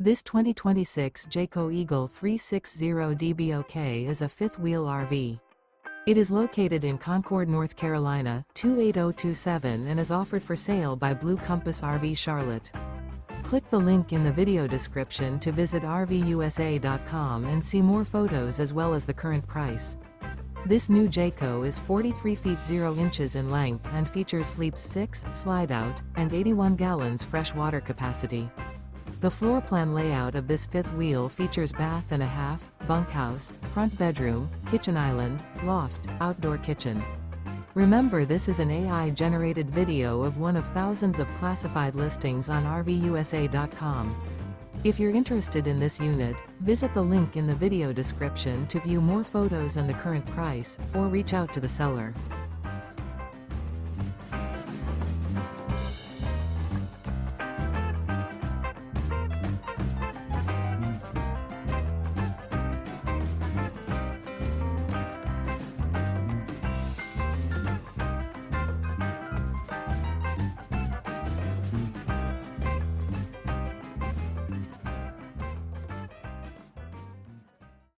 This 2026 Jayco Eagle 360 DBOK is a fifth-wheel RV. It is located in Concord, North Carolina, 28027 and is offered for sale by Blue Compass RV Charlotte. Click the link in the video description to visit RVUSA.com and see more photos as well as the current price. This new Jayco is 43 feet 0 inches in length and features sleeps 6, slide-out, and 81 gallons fresh water capacity. The floor plan layout of this fifth wheel features bath and a half, bunkhouse, front bedroom, kitchen island, loft, outdoor kitchen. Remember, this is an AI-generated video of one of thousands of classified listings on RVUSA.com. If you're interested in this unit, visit the link in the video description to view more photos and the current price, or reach out to the seller.